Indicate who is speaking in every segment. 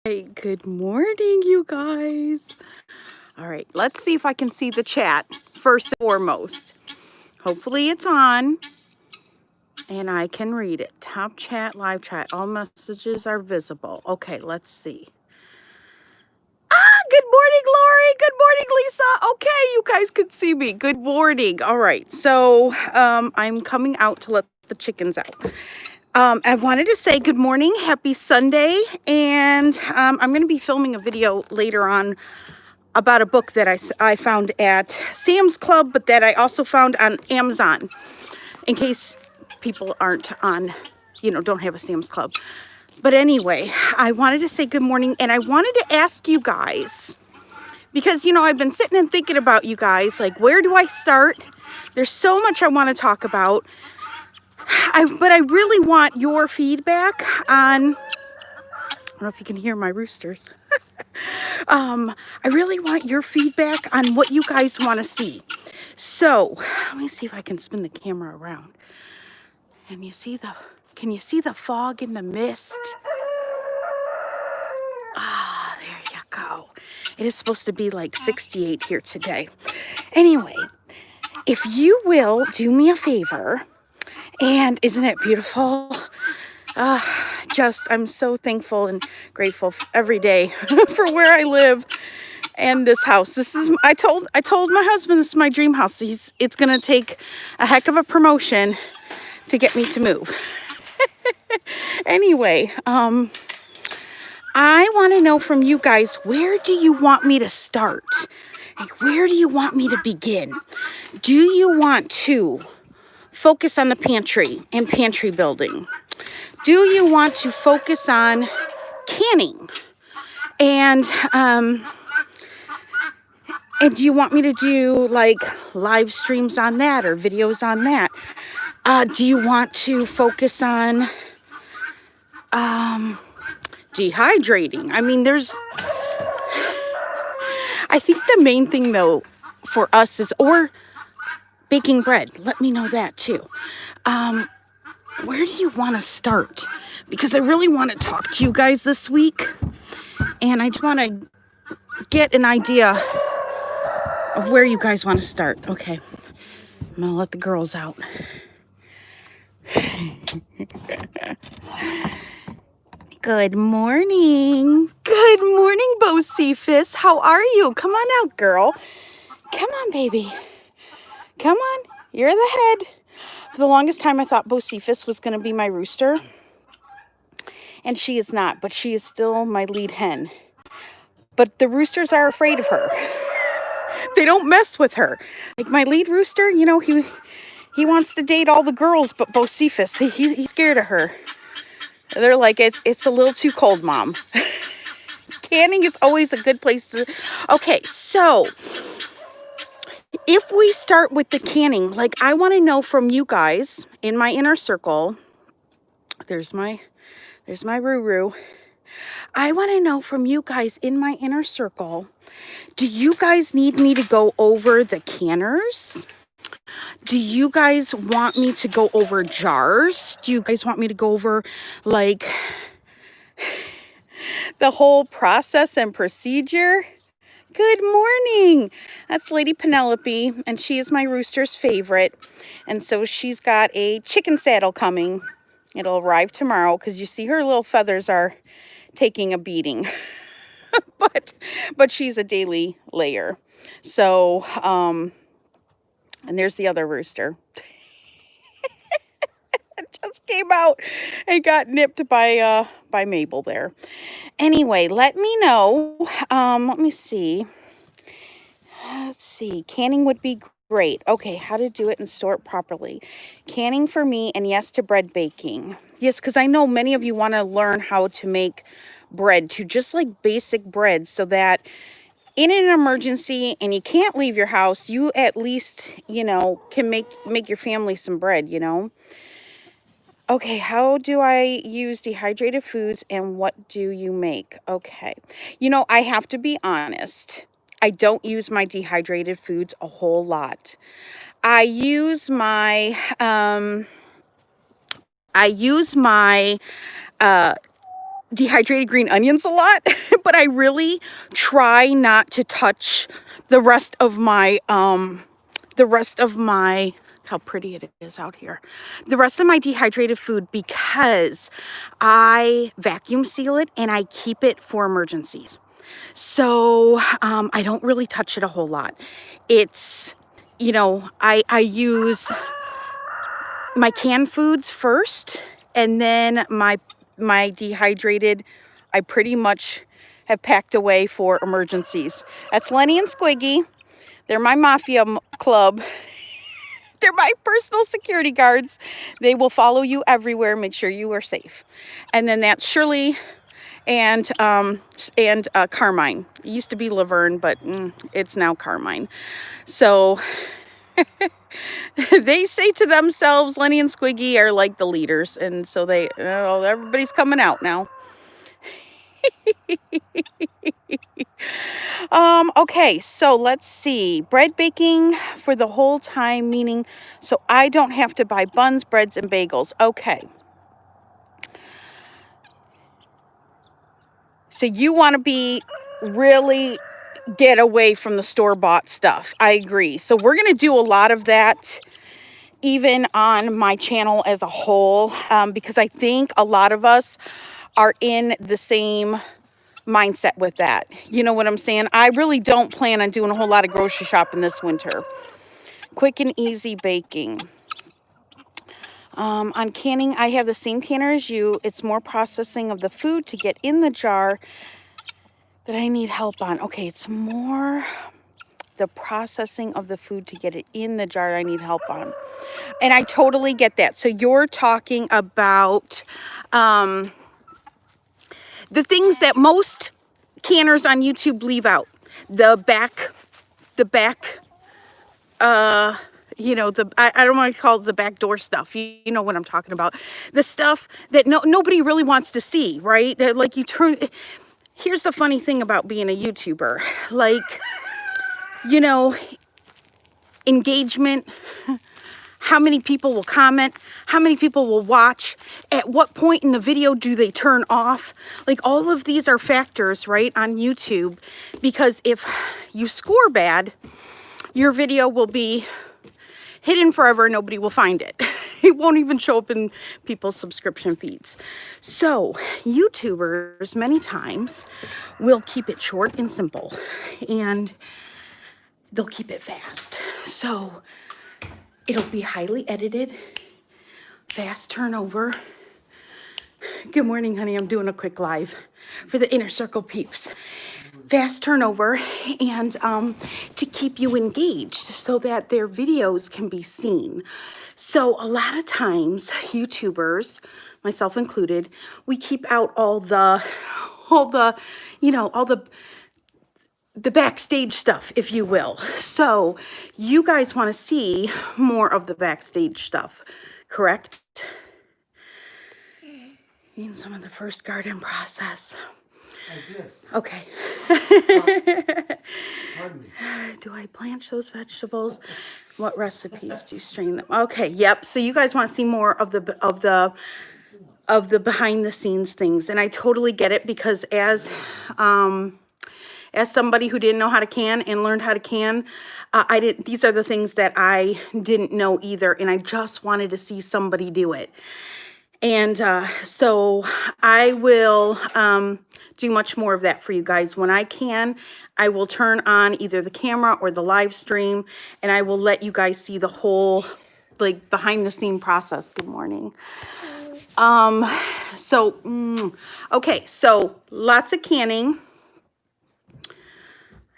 Speaker 1: Hey, good morning, you guys. All right, let's see if I can see the chat first and foremost. Hopefully it's on and I can read it. Top chat, live chat, all messages are visible. Okay, let's see. Good morning, Lori. Good morning, Lisa. Okay, you guys can see me. Good morning. All right, so I'm coming out to let the chickens out. I wanted to say good morning, happy Sunday, and I'm going to be filming a video later on about a book that I found at Sam's Club, but that I also found on Amazon, in case people aren't on, don't have a Sam's Club. But anyway, I wanted to say good morning, and I wanted to ask you guys, because, I've been sitting and thinking about you guys, like, where do I start? There's so much I want to talk about, but I really want your feedback on, I don't know if you can hear my roosters. I really want your feedback on what you guys want to see. So let me see if I can spin the camera around. And can you see the fog in the mist? Ah, there you go. It is supposed to be like 68 here today. Anyway, if you will do me a favor, and isn't it beautiful? I'm so thankful and grateful every day for where I live and this house. I told my husband this is my dream house. It's gonna take a heck of a promotion to get me to move. Anyway, I want to know from you guys, where do you want me to start? Like, where do you want me to begin? Do you want to focus on the pantry and pantry building? Do you want to focus on canning? And do you want me to do like live streams on that or videos on that? Do you want to focus on dehydrating? I mean, I think the main thing though for us is, or baking bread. Let me know that too. Where do you want to start? Because I really want to talk to you guys this week, and I just want to get an idea of where you guys want to start. Okay, I'm gonna let the girls out. Good morning. Good morning, Bo Cephas. How are you? Come on out, girl. Come on, baby. Come on. You're the head. For the longest time, I thought Bo Cephas was going to be my rooster. And she is not, but she is still my lead hen. But the roosters are afraid of her. They don't mess with her. Like my lead rooster, he wants to date all the girls, but Bo Cephas, he's scared of her. They're like, it's a little too cold, Mom. Canning is always a good place to... Okay, so if we start with the canning, like I want to know from you guys in my inner circle. There's my Ruru. I want to know from you guys in my inner circle, do you guys need me to go over the canners? Do you guys want me to go over jars? Do you guys want me to go over like the whole process and procedure? Good morning. That's Lady Penelope, and she is my rooster's favorite. And so she's got a chicken saddle coming. It'll arrive tomorrow because you see her little feathers are taking a beating. but she's a daily layer. So, and there's the other rooster. It just came out and got nipped by Mabel there. Anyway, let me know. Let me see. Let's see. Canning would be great. Okay, how to do it and store it properly. Canning for me, and yes to bread baking. Yes, because I know many of you want to learn how to make bread, to just like basic bread, so that in an emergency and you can't leave your house, you at least, can make your family some bread, Okay, how do I use dehydrated foods and what do you make? Okay, I have to be honest. I don't use my dehydrated foods a whole lot. I use my dehydrated green onions a lot, but I really try not to touch the rest of my, how pretty it is out here. The rest of my dehydrated food, because I vacuum seal it and I keep it for emergencies. So I don't really touch it a whole lot. It's, you know, I use my canned foods first, and then my dehydrated, I pretty much have packed away for emergencies. That's Lenny and Squiggy. They're my mafia club. They're my personal security guards. They will follow you everywhere, make sure you are safe. And then that's Shirley and Carmine. It used to be Laverne, but it's now Carmine. So they say to themselves, Lenny and Squiggy are like the leaders, and so everybody's coming out now. Okay, so let's see. Bread baking for the whole time, meaning so I don't have to buy buns, breads, and bagels. Okay. So you want to be really get away from the store-bought stuff. I agree. So we're going to do a lot of that even on my channel as a whole, because I think a lot of us are in the same mindset with that. You know what I'm saying? I really don't plan on doing a whole lot of grocery shopping this winter. Quick and easy baking. On canning, I have the same canner as you. It's more processing of the food to get in the jar that I need help on. Okay, it's more the processing of the food to get it in the jar I need help on. And I totally get that. So you're talking about the things that most canners on YouTube leave out. The back, you know, I don't want to call it the backdoor stuff. You know what I'm talking about. The stuff that nobody really wants to see, right? Like here's the funny thing about being a YouTuber. Like, you know, engagement, how many people will comment, how many people will watch, at what point in the video do they turn off? Like all of these are factors, right, on YouTube, because if you score bad, your video will be hidden forever, nobody will find it. It won't even show up in people's subscription feeds. So YouTubers many times will keep it short and simple, and they'll keep it fast. So it'll be highly edited, fast turnover. Good morning, honey. I'm doing a quick live for the Inner Circle peeps. Fast turnover, and to keep you engaged so that their videos can be seen. So a lot of times YouTubers, myself included, we keep out all the you know, all the backstage stuff, if you will. So you guys want to see more of the backstage stuff, correct? In some of the first garden process. Like this. Okay. Pardon me. Do I blanch those vegetables? What recipes do you strain them? Okay, yep. So you guys want to see more of the behind the scenes things, and I totally get it, because as somebody who didn't know how to can and learned how to can, these are the things that I didn't know either, and I just wanted to see somebody do it. And so I will do much more of that for you guys. When I can, I will turn on either the camera or the live stream, and I will let you guys see the whole, like, behind the scene process. Good morning. Okay, so lots of canning.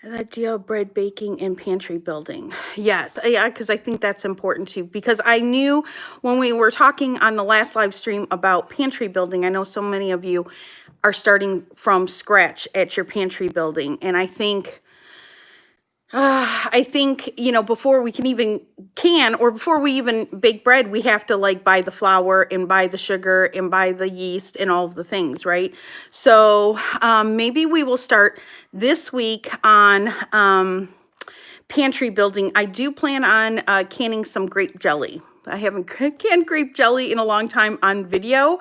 Speaker 1: The idea of bread baking and pantry building. Yes, yeah, because I think that's important too. Because I knew when we were talking on the last live stream about pantry building, I know so many of you are starting from scratch at your pantry building. And I think, you know, before we can even or before we even bake bread, we have to like buy the flour and buy the sugar and buy the yeast and all of the things, right? So maybe we will start this week on pantry building. I do plan on canning some grape jelly I haven't canned grape jelly in a long time on video.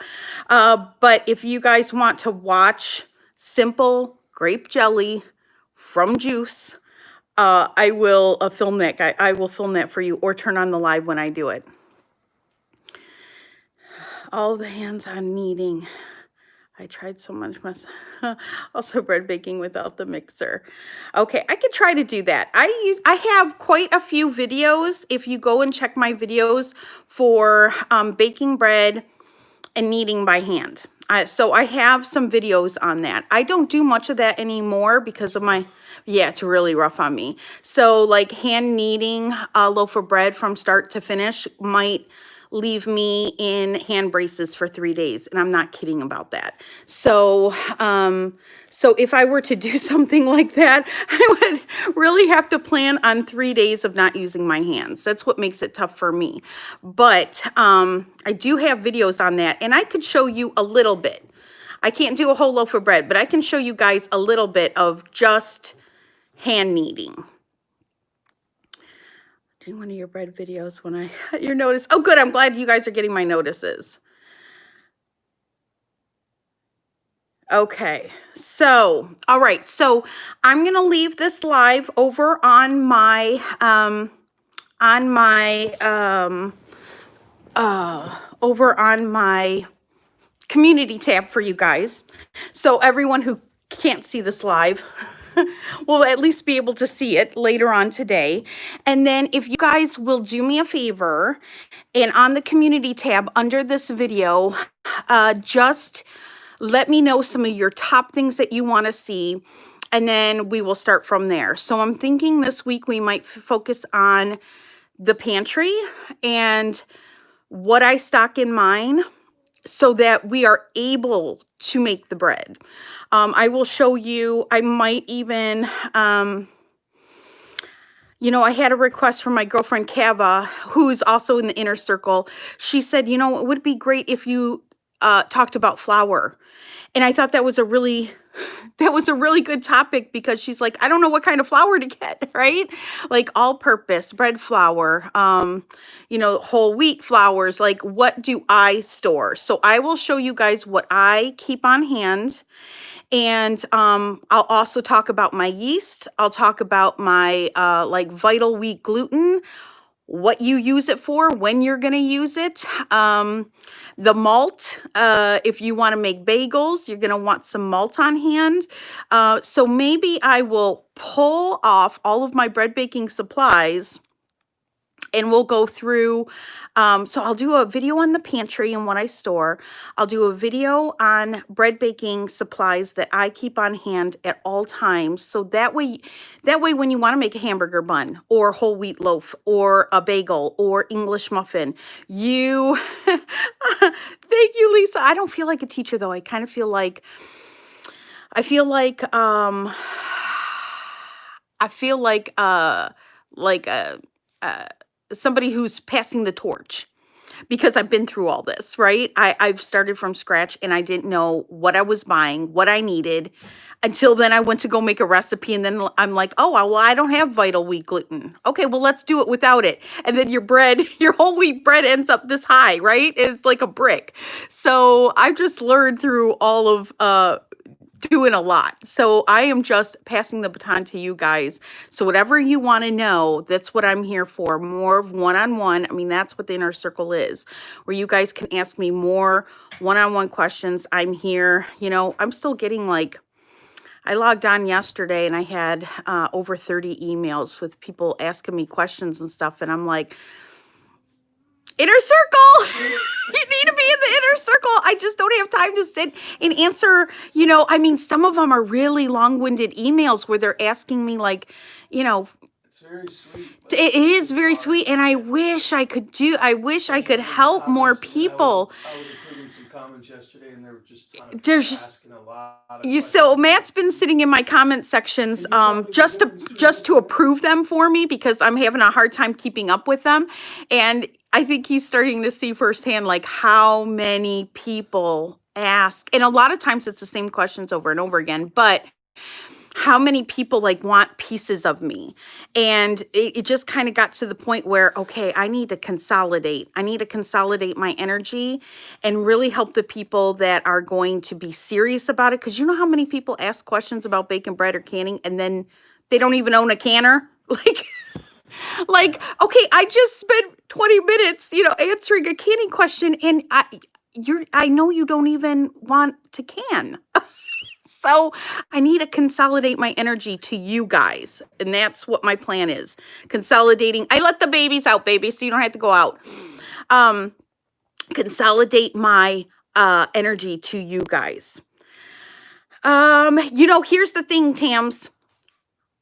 Speaker 1: But if you guys want to watch simple grape jelly from juice, I will film that. I will film that for you, or turn on the live when I do it. All the hands on kneading. I tried so much. Also bread baking without the mixer. Okay, I could try to do that. I have quite a few videos. If you go and check my videos for baking bread and kneading by hand. So I have some videos on that. I don't do much of that anymore because of my, yeah, it's really rough on me. So like hand kneading a loaf of bread from start to finish might leave me in hand braces for 3 days, and I'm not kidding about that. So so if I were to do something like that, I would really have to plan on 3 days of not using my hands. That's what makes it tough for me. But I do have videos on that, and I could show you a little bit. I can't do a whole loaf of bread, but I can show you guys a little bit of just hand kneading. Do one of your bread videos when I got your notice. Oh, good. I'm glad you guys are getting my notices. Okay, so, all right. So I'm going to leave this live over on my, over on my community tab for you guys. So everyone who can't see this live will at least be able to see it later on today. And then if you guys will do me a favor, and on the community tab under this video, just let me know some of your top things that you want to see, and then we will start from there. So I'm thinking this week we might focus on the pantry and what I stock in mine, so that we are able to make the bread. I will show you, I might even, you know, I had a request from my girlfriend Kava, who's also in the inner circle. She said, you know, it would be great if you talked about flour. And I thought that was a really good topic, because she's like, I don't know what kind of flour to get, right? Like all purpose bread flour, you know, whole wheat flours, like what do I store? So I will show you guys what I keep on hand. And I'll also talk about my yeast. I'll talk about my like vital wheat gluten, what you use it for, when you're going to use it. The malt, if you want to make bagels, you're going to want some malt on hand. So maybe I will pull off all of my bread baking supplies, and we'll go through. So I'll do a video on the pantry and what I store. I'll do a video on bread baking supplies that I keep on hand at all times. So that way when you want to make a hamburger bun or whole wheat loaf or a bagel or English muffin, you, thank you, Lisa. I don't feel like a teacher though. I kind of feel like, I feel like somebody who's passing the torch, because I've been through all this, right? I've started from scratch, and I didn't know what I was buying, what I needed, until then I went to go make a recipe, and then I'm like, oh, well, I don't have vital wheat gluten. Okay, well, let's do it without it. And then your bread, your whole wheat bread ends up this high, right? It's like a brick. So I've just learned through all of doing a lot. So I am just passing the baton to you guys. So whatever you want to know, that's what I'm here for. More of one-on-one. I mean, that's what the inner circle is, where you guys can ask me more one-on-one questions. I'm here. You know, I'm still getting like, I logged on yesterday and I had over 30 emails with people asking me questions and stuff. And I'm like, inner circle. You need to be in the inner circle. I just don't have time to sit and answer, you know, I mean, some of them are really long-winded emails where they're asking me like, you know,
Speaker 2: it's very sweet.
Speaker 1: It is very sweet, and I wish I could help more people.
Speaker 2: I was approving some comments yesterday, and they were just asking a lot of questions.
Speaker 1: So Matt's been sitting in my comment sections just to approve them for me, because I'm having a hard time keeping up with them. And I think he's starting to see firsthand like how many people ask, and a lot of times it's the same questions over and over again. But how many people like want pieces of me. And it just kind of got to the point where, okay, I need to consolidate. I need to consolidate my energy and really help the people that are going to be serious about it. Because you know how many people ask questions about baking bread or canning and then they don't even own a canner? Like, okay, I just spent 20 minutes, answering a canning question and I know you don't even want to can. So I need to consolidate my energy to you guys. And that's what my plan is. Consolidating. I let the babies out, baby, so you don't have to go out. Um, consolidate my energy to you guys. Here's the thing, Tams.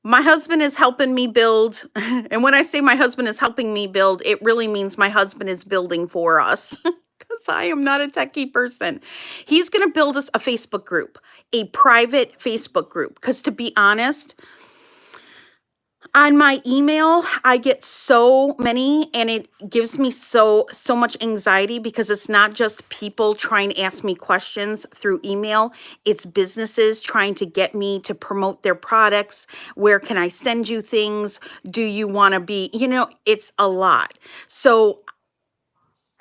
Speaker 1: My husband is helping me build. And when I say my husband is helping me build, it really means my husband is building for us. Because I am not a techie person. He's going to build us a Facebook group, a private Facebook group. Because to be honest, on my email, I get so many and it gives me so much anxiety because it's not just people trying to ask me questions through email. It's businesses trying to get me to promote their products. Where can I send you things? Do you want to be, it's a lot. So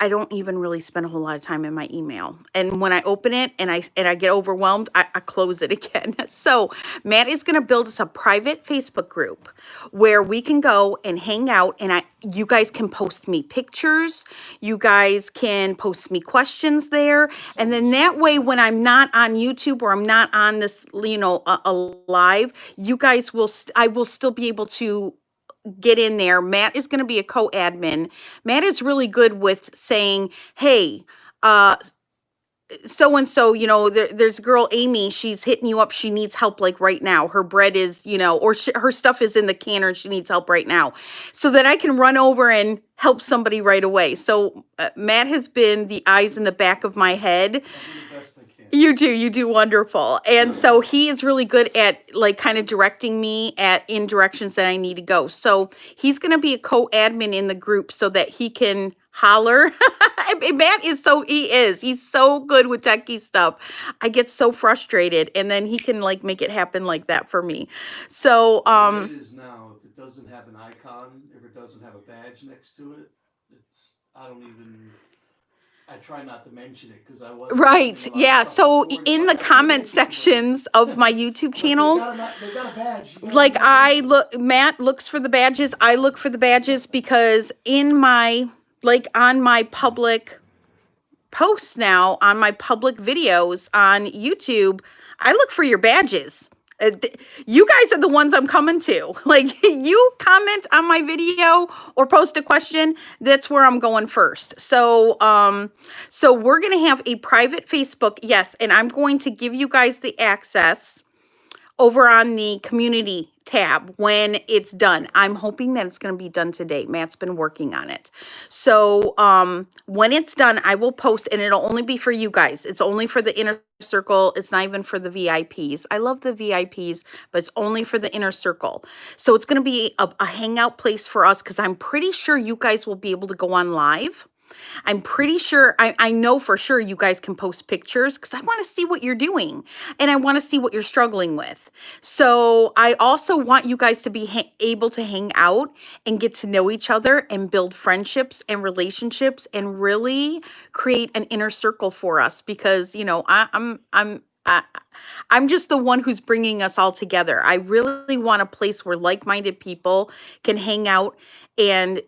Speaker 1: I don't even really spend a whole lot of time in my email. And when I open it and I get overwhelmed, I close it again. So Matt is going to build us a private Facebook group where we can go and hang out and you guys can post me pictures. You guys can post me questions there. And then that way, when I'm not on YouTube or I'm not on this, a live, you guys I will still be able to get in there. Matt is going to be a co-admin. Matt is really good with saying, hey, so and so, there's a girl, Amy, she's hitting you up. She needs help like right now. Her bread is, or her stuff is in the canner and she needs help right now. So that I can run over and help somebody right away. So Matt has been the eyes in the back of my head.
Speaker 2: I'll do the best I can.
Speaker 1: You do wonderful. And so he is really good at like kind of directing me in directions that I need to go. So he's going to be a co-admin in the group so that he can holler. Matt he's so good with techie stuff. I get so frustrated and then he can like make it happen like that for me. So,
Speaker 2: The way it is now, if it doesn't have an icon, if it doesn't have a badge next to it, I try not to mention it because I wasn't.
Speaker 1: Right. Yeah. So in the comment sections of my YouTube channels,
Speaker 2: they got a badge.
Speaker 1: Like Matt looks for the badges. I look for the badges because on my public posts now, on my public videos on YouTube, I look for your badges. You guys are the ones I'm coming to. Like you comment on my video or post a question, that's where I'm going first. So we're going to have a private Facebook. Yes. And I'm going to give you guys the access over on the community tab when it's done. I'm hoping that it's going to be done today. Matt's been working on it. So when it's done, I will post and it'll only be for you guys. It's only for the inner circle. It's not even for the VIPs. I love the VIPs, but it's only for the inner circle. So it's going to be a hangout place for us because I'm pretty sure you guys will be able to go on live. I'm pretty sure, I know for sure you guys can post pictures because I want to see what you're doing and I want to see what you're struggling with. So I also want you guys to be able to hang out and get to know each other and build friendships and relationships and really create an inner circle for us because, I'm just the one who's bringing us all together. I really want a place where like-minded people can hang out and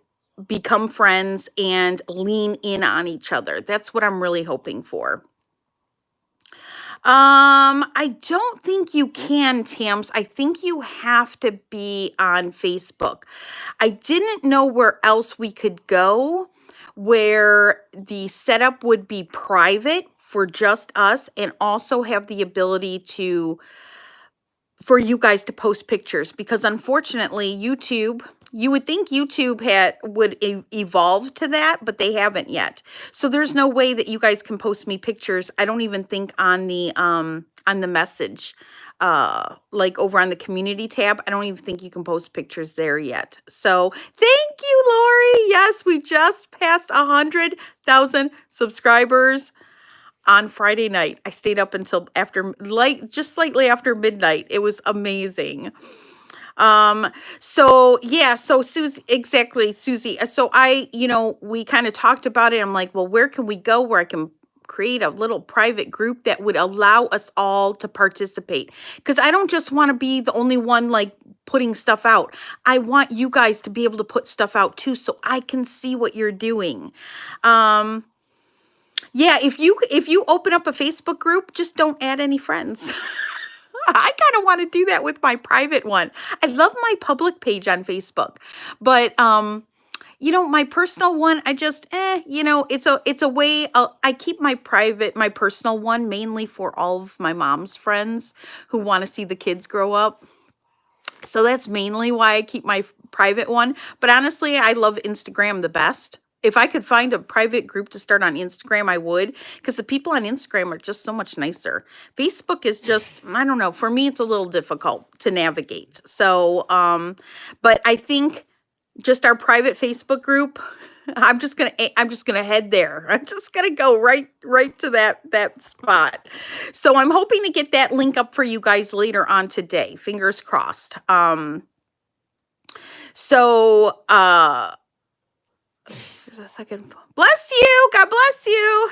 Speaker 1: become friends and lean in on each other. That's what I'm really hoping for. I don't think you can, Tams. I think you have to be on Facebook. I didn't know where else we could go where the setup would be private for just us and also have the ability for you guys to post pictures because unfortunately YouTube, you would think YouTube would evolve to that, but they haven't yet. So there's no way that you guys can post me pictures. I don't even think on the message, like over on the community tab, I don't even think you can post pictures there yet. So thank you, Lori. Yes, we just passed 100,000 subscribers. on Friday night. I stayed up until after just slightly after midnight. It was amazing. Um, so yeah, so Susie, exactly, Susie. So we kind of talked about it. I'm like, well, where can we go where I can create a little private group that would allow us all to participate? Because I don't just want to be the only one like putting stuff out. I want you guys to be able to put stuff out too, so I can see what you're doing. Um, yeah, if you open up a Facebook group, just don't add any friends. I kind of want to do that with my private one. I love my public page on Facebook, but my personal one, I just it's a way. I keep my personal one mainly for all of my mom's friends who want to see the kids grow up. So that's mainly why I keep my private one. But honestly, I love Instagram the best. If I could find a private group to start on Instagram, I would, because the people on Instagram are just so much nicer. Facebook is just, I don't know, for me, it's a little difficult to navigate. So, but I think just our private Facebook group, I'm just gonna head there. I'm just gonna go right to that spot. So I'm hoping to get that link up for you guys later on today. Fingers crossed. So there's a second. Bless you. God bless you.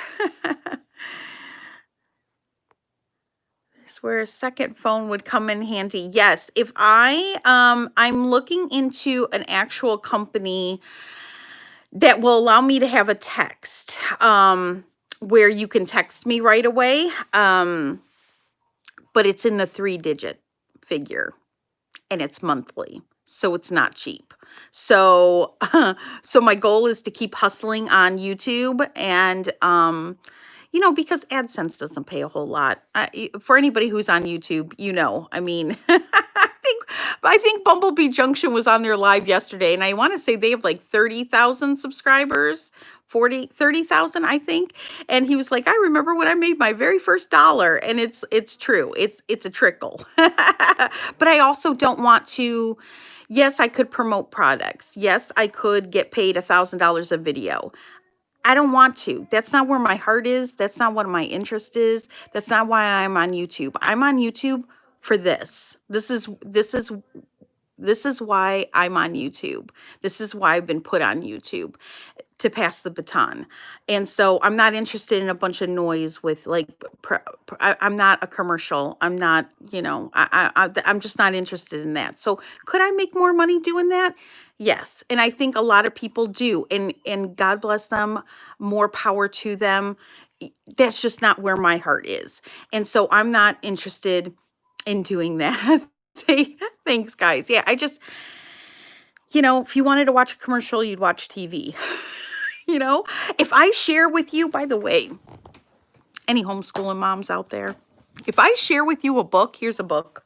Speaker 1: There's where a second phone would come in handy. Yes, if I'm looking into an actual company that will allow me to have a text where you can text me right away, but it's in the 3-digit figure and it's monthly, so it's not cheap. So so my goal is to keep hustling on YouTube, and because AdSense doesn't pay a whole lot. For anybody who's on YouTube, I mean, I think Bumblebee Junction was on their live yesterday, and I want to say they have like 30,000 subscribers, 30,000, I think. And he was like, I remember when I made my very first dollar, and it's true. It's a trickle. But I also don't want to. Yes, I could promote products. Yes, I could get paid $1,000 a video. I don't want to. That's not where my heart is. That's not what my interest is. That's not why I'm on YouTube. I'm on YouTube for this. This is why I'm on YouTube. This is why I've been put on YouTube, to pass the baton. And so I'm not interested in a bunch of noise with like, I'm not a commercial. I'm not, I'm just not interested in that. So could I make more money doing that? Yes. And I think a lot of people do. And God bless them, more power to them. That's just not where my heart is. And so I'm not interested in doing that. Thanks, guys. Yeah, I just, if you wanted to watch a commercial, you'd watch TV. If I share with you, by the way, any homeschooling moms out there, if I share with you a book, here's a book.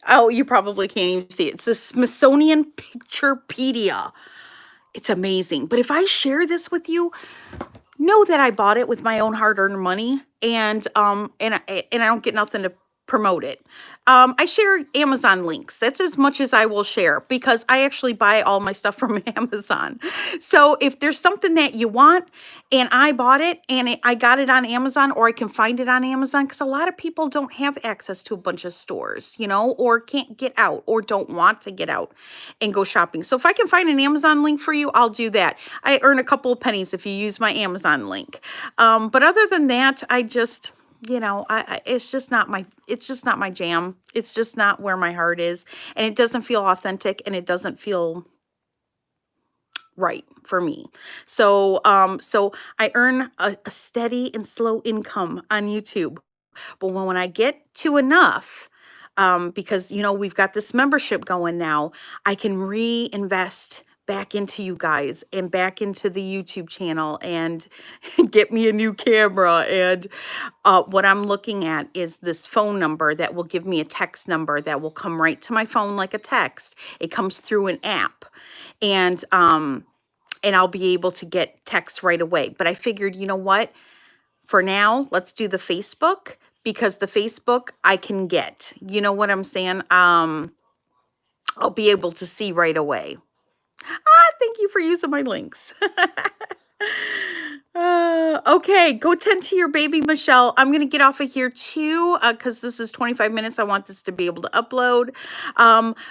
Speaker 1: Oh, you probably can't even see it. It's the Smithsonian Picturepedia. It's amazing. But if I share this with you, know that I bought it with my own hard-earned money, and I don't get nothing to promote it. I share Amazon links. That's as much as I will share, because I actually buy all my stuff from Amazon. So if there's something that you want and I bought it and I got it on Amazon, or I can find it on Amazon, because a lot of people don't have access to a bunch of stores, or can't get out or don't want to get out and go shopping. So if I can find an Amazon link for you, I'll do that. I earn a couple of pennies if you use my Amazon link. But other than that, I just, it's just not my jam. It's just not where my heart is, and it doesn't feel authentic, and it doesn't feel right for me. So I earn a steady and slow income on YouTube. But when I get to enough, because we've got this membership going now, I can reinvest back into you guys and back into the YouTube channel, and get me a new camera. And what I'm looking at is this phone number that will give me a text number that will come right to my phone like a text. It comes through an app, and I'll be able to get texts right away. But I figured, you know what? For now, let's do the Facebook, because the Facebook I can get. You know what I'm saying? I'll be able to see right away. Thank you for using my links. Okay, go tend to your baby, Michelle. I'm gonna get off of here too, because this is 25 minutes. I want this to be able to upload.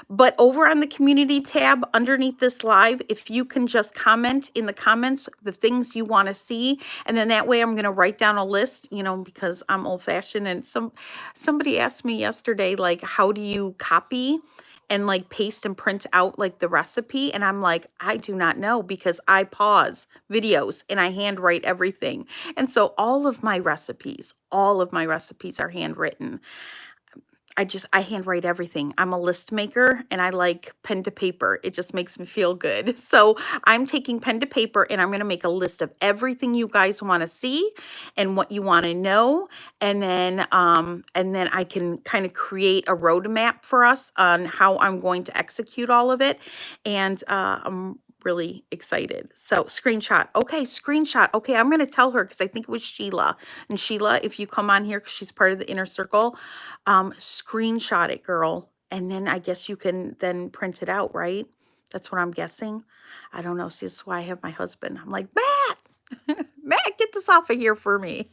Speaker 1: But over on the community tab underneath this live, if you can just comment in the comments the things you want to see, and then that way I'm gonna write down a list, because I'm old fashioned. And somebody asked me yesterday, like, how do you copy and like paste and print out like the recipe? And I'm like, I do not know, because I pause videos and I handwrite everything. And so all of my recipes are handwritten. I handwrite everything. I'm a list maker and I like pen to paper. It just makes me feel good. So I'm taking pen to paper and I'm going to make a list of everything you guys want to see and what you want to know. And then I can kind of create a roadmap for us on how I'm going to execute all of it. And I'm really excited. So screenshot. Okay, screenshot. Okay, I'm going to tell her, because I think it was Sheila. And Sheila, if you come on here, because she's part of the inner circle, screenshot it, girl. And then I guess you can then print it out, right? That's what I'm guessing. I don't know. See, this is why I have my husband. I'm like, Matt, Matt, get this off of here for me.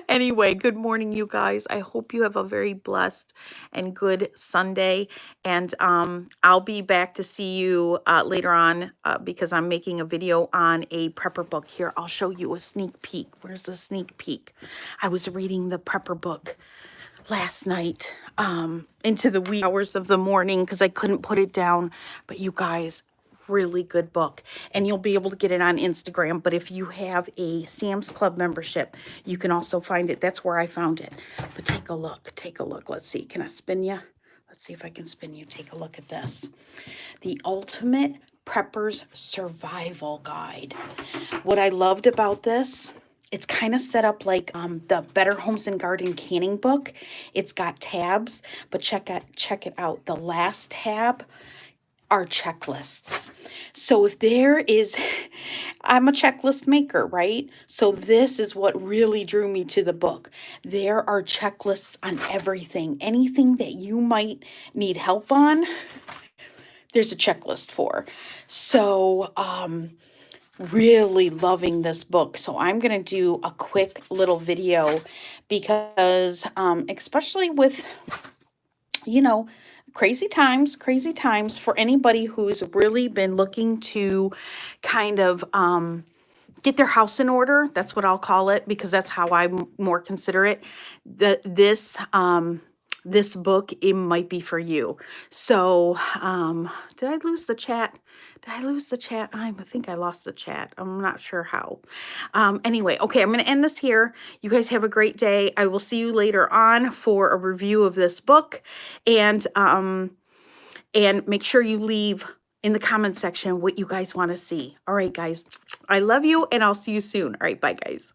Speaker 1: Anyway, good morning, you guys. I hope you have a very blessed and good Sunday. And I'll be back to see you later on because I'm making a video on a prepper book. Here, I'll show you a sneak peek. Where's the sneak peek? I was reading the prepper book last night into the wee hours of the morning because I couldn't put it down. But you guys, really good book, and you'll be able to get it on Instagram. But if you have a Sam's Club membership, you can also find it. That's where I found it. But take a look. Let's see, can I spin you? Let's see if I can spin you. Take a look at this. The Ultimate Prepper's Survival Guide. What I loved about this, it's kind of set up like the Better Homes and Garden canning book. It's got tabs, but check it out. The last tab are checklists. So if there is, I'm a checklist maker, right? So this is what really drew me to the book. There are checklists on everything. Anything that you might need help on, there's a checklist for. So, really loving this book. So I'm going to do a quick little video because, especially with, crazy times for anybody who's really been looking to kind of get their house in order. That's what I'll call it, because that's how I more consider it. This book, it might be for you. So did I lose the chat? I think I lost the chat. I'm not sure how. Anyway, okay, I'm going to end this here. You guys have a great day. I will see you later on for a review of this book. And make sure you leave in the comment section what you guys want to see. All right, guys. I love you, and I'll see you soon. All right, bye, guys.